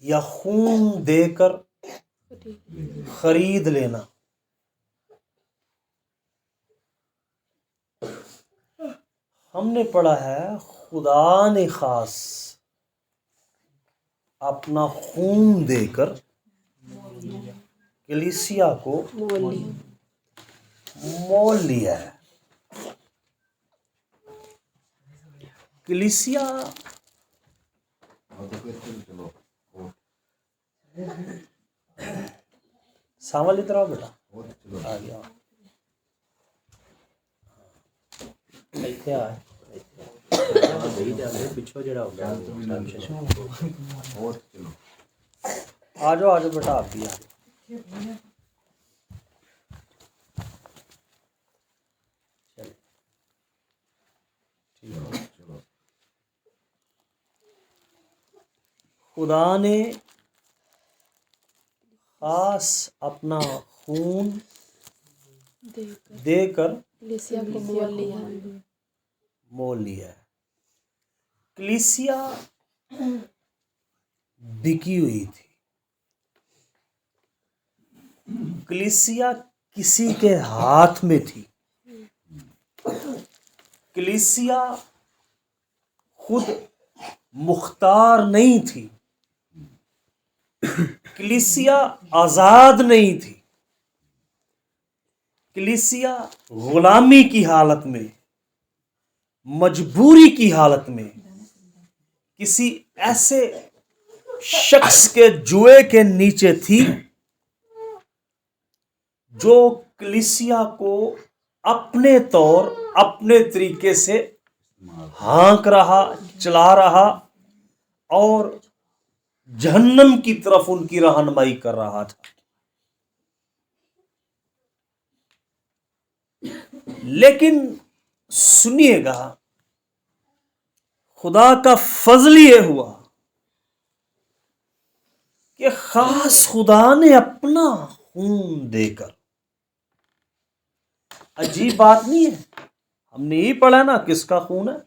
یا خون دے کر خرید لینا. ہم نے پڑھا ہے خدا نے خاص اپنا خون دے کر کلیسیا کو مول لیا ہے. کلیسیا ساول ادھر آؤ بیٹا. آ گیا آ جاؤ آ جاؤ بیٹا آپ بھی آ جاؤ. خدا نے خاص اپنا خون دے کر مول لیا ہے. کلیسیا بکی ہوئی تھی. کلیسیا کسی کے ہاتھ میں تھی. کلیسیا خود مختار نہیں تھی. کلیسیا آزاد نہیں تھی. کلیسیا غلامی کی حالت میں، مجبوری کی حالت میں، کسی ایسے شخص کے جوئے کے نیچے تھی جو کلیسیا کو اپنے طور اپنے طریقے سے ہانک رہا، چلا رہا اور جہنم کی طرف ان کی رہنمائی کر رہا تھا. لیکن سنیے گا، خدا کا فضل یہ ہوا کہ خاص خدا نے اپنا خون دے کر. عجیب بات نہیں ہے؟ ہم نے یہ پڑھا نا کس کا خون ہے؟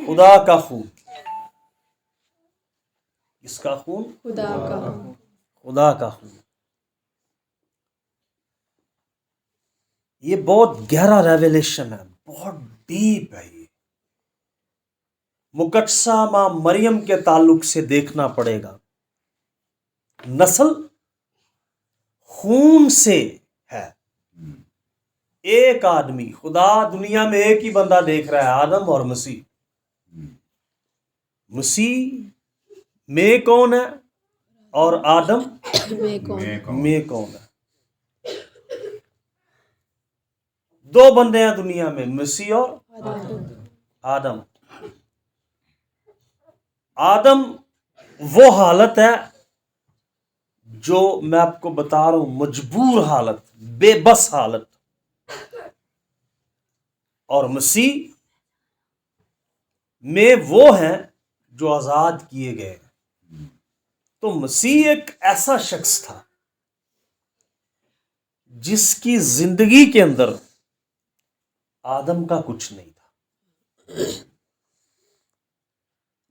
خدا کا خون. کس کا خون؟ خدا کا خون. یہ بہت گہرا ریویلیشن ہے، بہت ڈیپ ہے. یہ مقدسہ ماں مریم کے تعلق سے دیکھنا پڑے گا. نسل خون سے ہے. ایک آدمی، خدا دنیا میں ایک ہی بندہ دیکھ رہا ہے، آدم اور مسیح. مسیح میں کون ہے اور آدم میں کون ہے؟ دو بندے ہیں دنیا میں، مسیح اور آدم. آدم وہ حالت ہے جو میں آپ کو بتا رہا ہوں، مجبور حالت، بے بس حالت. اور مسیح میں وہ ہیں جو آزاد کیے گئے. تو مسیح ایک ایسا شخص تھا جس کی زندگی کے اندر آدم کا کچھ نہیں تھا.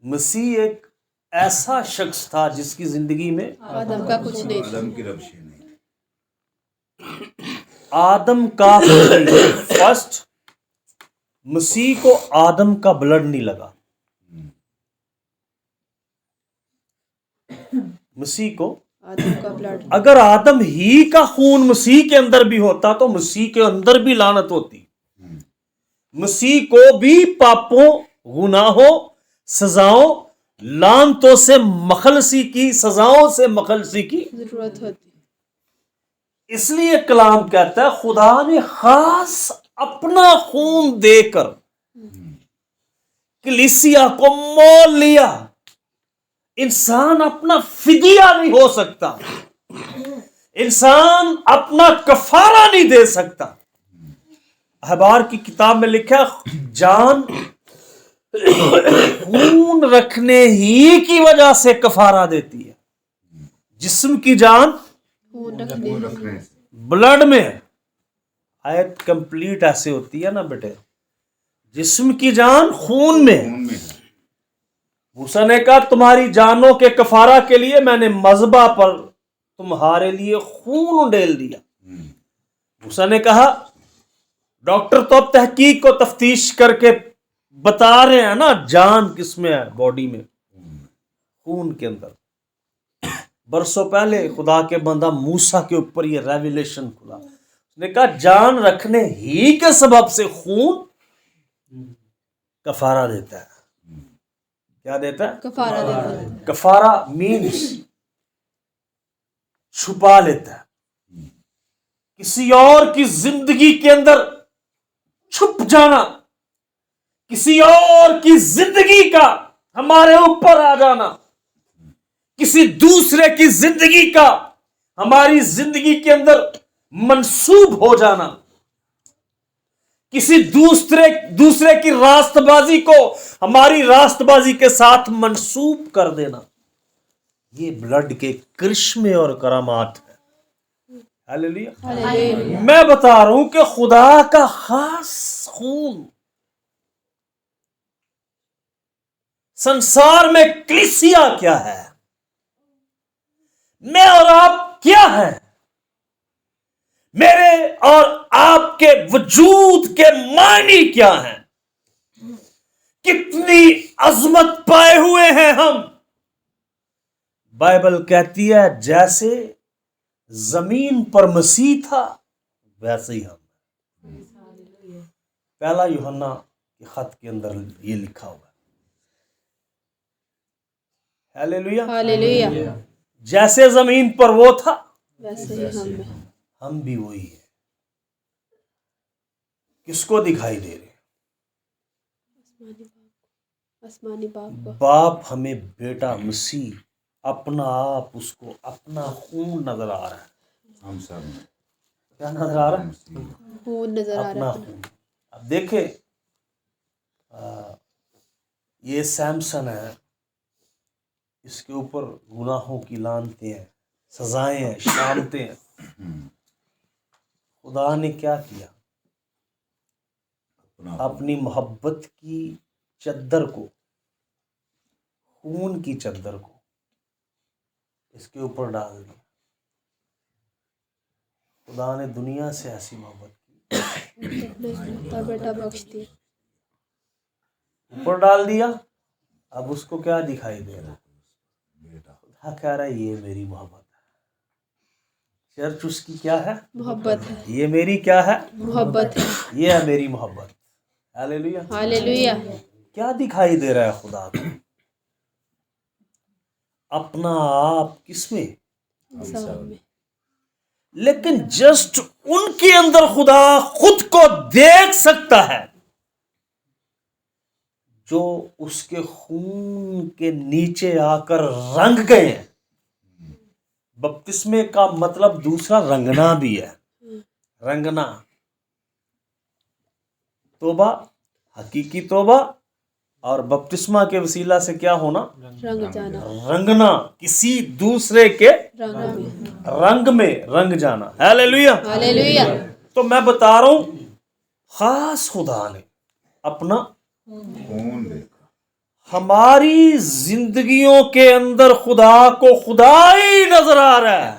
مسیح ایک ایسا شخص تھا جس کی زندگی میں آدم کا کچھ نہیں تھا. آدم کا کچھ نہیں. فرسٹ مسیح کو آدم کا بلڈ نہیں لگا. مسیح کو آدم کا بلڈ، اگر آدم ہی کا خون مسیح کے اندر بھی ہوتا تو مسیح کے اندر بھی لعنت ہوتی. مسیح کو بھی پاپوں، گناہوں، سزاؤں، لعنتوں سے مخلصی کی، سزاؤں سے مخلصی کی ضرورت ہوتی. اس لیے کلام کہتا ہے خدا نے خاص اپنا خون دے کر کلیسیا کو مول لیا. انسان اپنا فدیہ نہیں ہو سکتا، انسان اپنا کفارہ نہیں دے سکتا. احبار کی کتاب میں لکھا جان خون رکھنے ہی کی وجہ سے کفارہ دیتی ہے. جسم کی جان خون رکھنے بلڈ میں ہے. آیت کمپلیٹ ایسے ہوتی ہے نا بیٹے، جسم کی جان خون میں ہے. موسیٰ نے کہا تمہاری جانوں کے کفارہ کے لیے میں نے مذبح پر تمہارے لیے خون انڈیل دیا. موسیٰ نے کہا ڈاکٹر تو اب تحقیق کو تفتیش کر کے بتا رہے ہیں نا جان کس میں ہے, باڈی میں, خون کے اندر. برسوں پہلے خدا کے بندہ موسیٰ کے اوپر یہ ریویلیشن کھلا. اس نے کہا جان رکھنے ہی کے سبب سے خون کفارہ دیتا ہے. کیا دیتا ہے؟ کفارہ دیتا ہے. کفارہ مینس چھپا لیتا ہے. کسی اور کی زندگی کے اندر چھپ جانا, کسی اور کی زندگی کا ہمارے اوپر آ جانا, کسی دوسرے کی زندگی کا ہماری زندگی کے اندر منسوب ہو جانا, کسی دوسرے کی راست بازی کو ہماری راست بازی کے ساتھ منسوب کر دینا, یہ بلڈ کے کرشمے اور کرامات ہے. ہاللیلویا. ہاللیلویا. میں بتا رہا ہوں کہ خدا کا خاص خون سنسار میں کلیسیا کیا ہے, میں اور آپ کیا ہے, میرے اور آپ کے وجود کے معنی کیا ہیں, کتنی عظمت پائے ہوئے ہیں ہم. بائبل کہتی ہے جیسے زمین پر مسیح تھا ویسے ہی ہم. پہلا یوحنا کے خط کے اندر یہ لکھا ہوا ہے. ہاللیلویا. ہاللیلویا. جیسے زمین پر وہ تھا ویسے ہی ہم ہیں. ہم بھی وہی ہیں. کس کو دکھائی دے رہے؟ آسمانی باپ کو. باپ ہمیں بیٹا مسیح اپنا آپ, اس کو اپنا خون نظر آ رہا ہے. ہم سب کیا نظر آ رہا ہے؟ خون نظر آ اپنا رہا ہے. خون. اب دیکھیں یہ سیمسن ہے, اس کے اوپر گناہوں کی لعنتیں ہیں, سزائیں ہیں, شامتیں ہیں. خدا نے کیا کیا؟ اپنی محبت کی چادر کو, خون کی چادر کو اس کے اوپر ڈال دیا. خدا نے دنیا سے ایسی محبت کی, بیٹا بخش دیا. اوپر ڈال دیا. اب اس کو کیا دکھائی دے رہا ہے؟ خدا کہہ رہا ہے یہ میری محبت ہے. چرچ اس کی کیا ہے؟ محبت ہے. یہ میری کیا ہے؟ محبت ہے. یہ ہے میری محبت. ہاللیلویا. ہاللیلویا. کیا دکھائی دے رہا ہے خدا کو؟ اپنا آپ کس میں؟ سب میں. لیکن جسٹ ان کے اندر خدا خود کو دیکھ سکتا ہے جو اس کے خون کے نیچے آ کر رنگ گئے ہیں. بپتسمے کا مطلب دوسرا رنگنا بھی ہے. رنگنا, توبہ, حقیقی توبہ, اور بپتسمہ کے وسیلہ سے کیا ہونا؟ رنگ جانا. رنگنا, کسی دوسرے کے رنگ میں. رنگ میں رنگ جانا. ہاللیلویا. ہاللیلویا. تو میں بتا رہا ہوں خاص خدا نے اپنا خون دیکھا. ہماری زندگیوں کے اندر خدا کو خدا ہی نظر آ رہا ہے.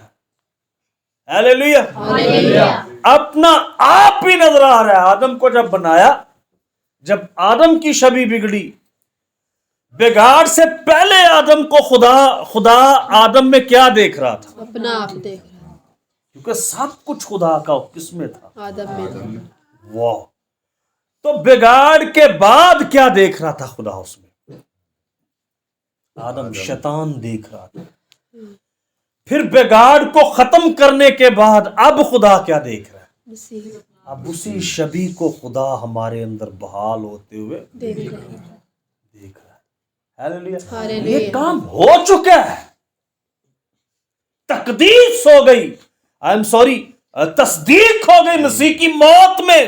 ہاللیلویا. ہاللیلویا. اپنا آپ ہی نظر آ رہا ہے. آدم کو جب بنایا, جب آدم کی شبیہ بگڑی, بگاڑ سے پہلے آدم کو خدا آدم میں کیا دیکھ رہا تھا؟ اپنا آپ دیکھ رہا. کیونکہ سب کچھ خدا کا کس میں تھا؟ آدم میں تھا. واہ. تو بگاڑ کے بعد کیا دیکھ رہا تھا خدا اس میں؟ آدم شیطان دیکھ رہا تھا. پھر بگاڑ کو ختم کرنے کے بعد اب خدا کیا دیکھ رہا ہے؟ مسیح اب اسی شبیہ کو خدا ہمارے اندر بحال ہوتے ہوئے دیکھ رہا ہے. دیکھ رہا ہے. ہاللیلویا. ہاللیلویا. یہ کام ہو چکا ہے. تقدیس ہو گئی, آئی ایم سوری, تصدیق ہو گئی مسیح کی موت میں.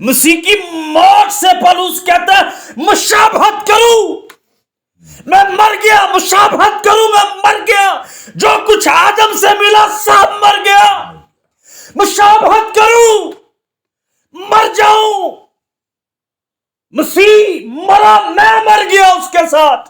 مسیح کی موت سے پولس کہتا ہے مشابہت کروں, میں مر گیا, مشابہت کروں, میں مر گیا. جو کچھ آدم سے ملا سب مر گیا. مشابہت کروں, مر جاؤں. مسیح مرا, میں مر گیا اس کے ساتھ.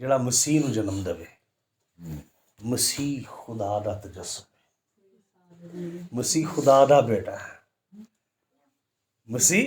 ਜਿਹੜਾ ਮਸੀਹ ਨੂੰ ਜਨਮ ਦੇਵੇ। ਮਸੀਹ ਖੁਦਾ ਦਾ ਤਜਸਮ ਹੈ, ਮਸੀਹ ਖੁਦਾ ਦਾ ਬੇਟਾ ਹੈ, ਮਸੀਹ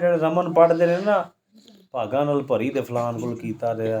ਜਿਹੜੇ ਰਮਨ ਪੜ੍ਹਦੇ ਨੇ ਨਾ, ਭਾਗਾਂ ਨਾਲ ਭਰੀ ਤੇ ਫਲਾਨ ਕੋਲ ਕੀਤਾ ਰਿਹਾ,